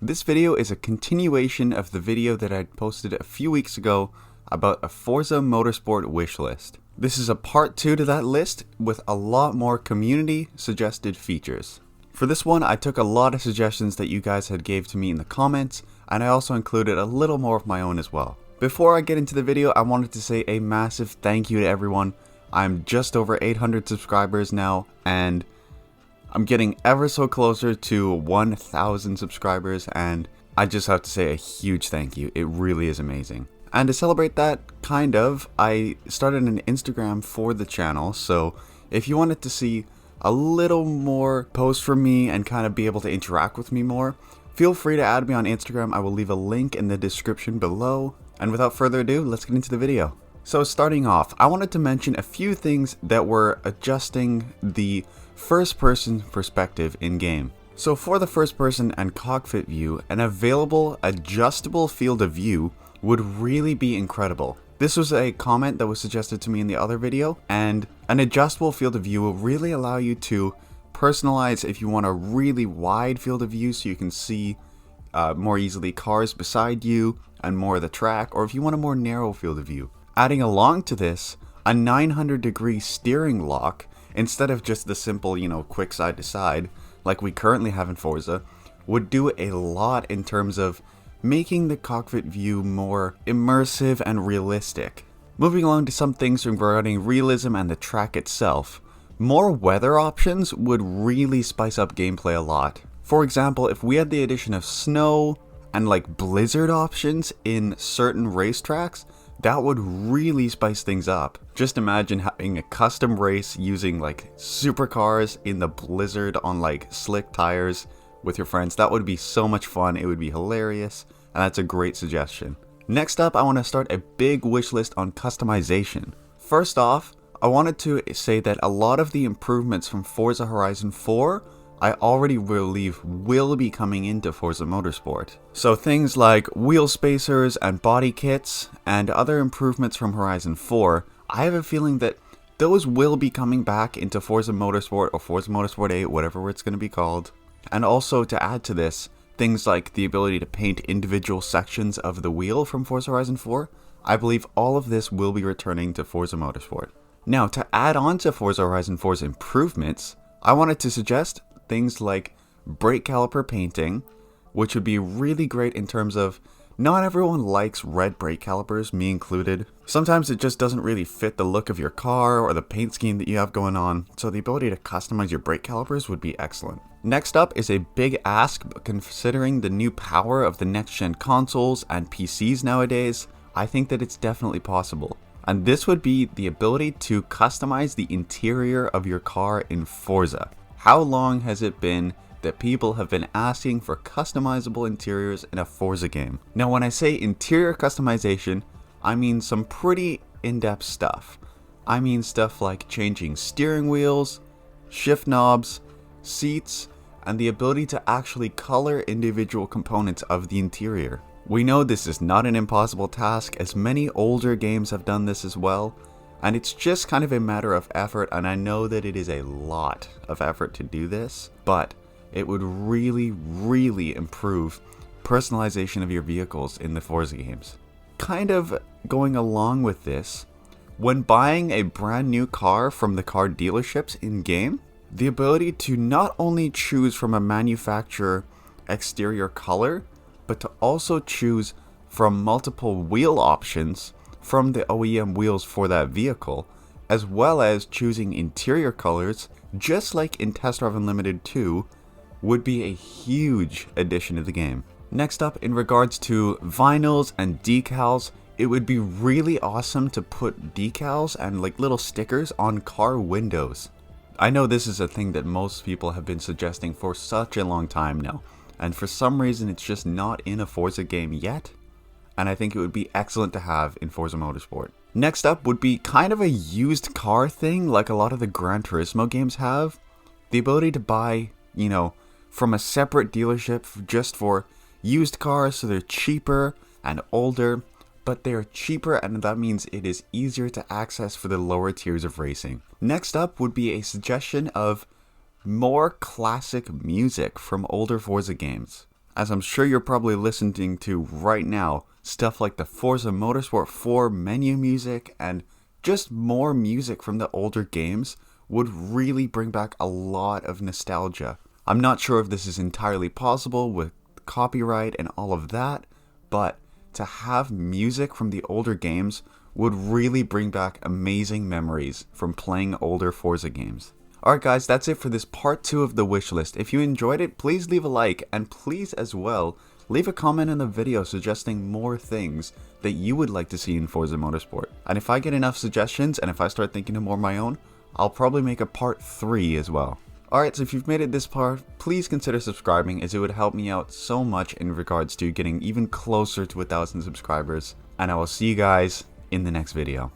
This video is a continuation of the video that I posted a few weeks ago about a Forza Motorsport wishlist. This is a part 2 to that list with a lot more community suggested features. For this one, I took a lot of suggestions that you guys had gave to me in the comments, and I also included a little more of my own as well. Before I get into the video, I wanted to say a massive thank you to everyone. I'm just over 800 subscribers now, and I'm getting ever so closer to 1,000 subscribers, and I just have to say a huge thank you. It really is amazing. And to celebrate that, I started an Instagram for the channel, so if you wanted to see a little more posts from me and kind of be able to interact with me more, feel free to add me on Instagram. I will leave a link in the description below. And without further ado, let's get into the video. So starting off, I wanted to mention a few things that were adjusting the first person perspective in game. So for the first person and cockpit view, an available adjustable field of view would really be incredible. This was a comment that was suggested to me in the other video, and an adjustable field of view will really allow you to personalize if you want a really wide field of view so you can see more easily cars beside you and more of the track, or if you want a more narrow field of view. Adding along to this, a 900-degree steering lock instead of just the simple, quick side to side like we currently have in Forza would do a lot in terms of making the cockpit view more immersive and realistic. Moving along to some things regarding realism and the track itself, more weather options would really spice up gameplay a lot. For example, if we had the addition of snow and blizzard options in certain racetracks, that would really spice things up. Just imagine having a custom race using supercars in the blizzard on slick tires with your friends. That would be so much fun. It would be hilarious, and that's a great suggestion. Next up, I want to start a big wish list on customization. First off, I wanted to say that a lot of the improvements from Forza Horizon 4 I already believe will be coming into Forza Motorsport. So things like wheel spacers and body kits and other improvements from Horizon 4, I have a feeling that those will be coming back into Forza Motorsport or Forza Motorsport 8, whatever it's going to be called. And also to add to this, things like the ability to paint individual sections of the wheel from Forza Horizon 4, I believe all of this will be returning to Forza Motorsport. Now, to add on to Forza Horizon 4's improvements, I wanted to suggest things like brake caliper painting, which would be really great in terms of not everyone likes red brake calipers, me included. Sometimes it just doesn't really fit the look of your car or the paint scheme that you have going on, so the ability to customize your brake calipers would be excellent. Next up is a big ask, but considering the new power of the next-gen consoles and PCs nowadays, I think that it's definitely possible. And this would be the ability to customize the interior of your car in Forza. How long has it been that people have been asking for customizable interiors in a Forza game? Now, when I say interior customization, I mean some pretty in-depth stuff. I mean stuff like changing steering wheels, shift knobs, seats, and the ability to actually color individual components of the interior. We know this is not an impossible task, as many older games have done this as well. And it's just kind of a matter of effort, and I know that it is a lot of effort to do this, but it would really, really improve personalization of your vehicles in the Forza games. Kind of going along with this, when buying a brand new car from the car dealerships in-game, the ability to not only choose from a manufacturer exterior color, but to also choose from multiple wheel options from the OEM wheels for that vehicle, as well as choosing interior colors, just like in Test Drive Unlimited 2, would be a huge addition to the game. Next up, in regards to vinyls and decals, it would be really awesome to put decals and little stickers on car windows. I know this is a thing that most people have been suggesting for such a long time now, and for some reason it's just not in a Forza game yet. And I think it would be excellent to have in Forza Motorsport. Next up would be kind of a used car thing like a lot of the Gran Turismo games have. The ability to buy, from a separate dealership just for used cars, so they're cheaper and older, but they're cheaper, and that means it is easier to access for the lower tiers of racing. Next up would be a suggestion of more classic music from older Forza games. as I'm sure you're probably listening to right now, stuff like the Forza Motorsport 4 menu music and just more music from the older games would really bring back a lot of nostalgia. I'm not sure if this is entirely possible with copyright and all of that, but to have music from the older games would really bring back amazing memories from playing older Forza games. Alright guys, that's it for this part 2 of the wish list. If you enjoyed it, please leave a like, and please as well, leave a comment in the video suggesting more things that you would like to see in Forza Motorsport. And if I get enough suggestions, and if I start thinking of more of my own, I'll probably make a part 3 as well. Alright, so if you've made it this far, please consider subscribing, as it would help me out so much in regards to getting even closer to 1,000 subscribers. And I will see you guys in the next video.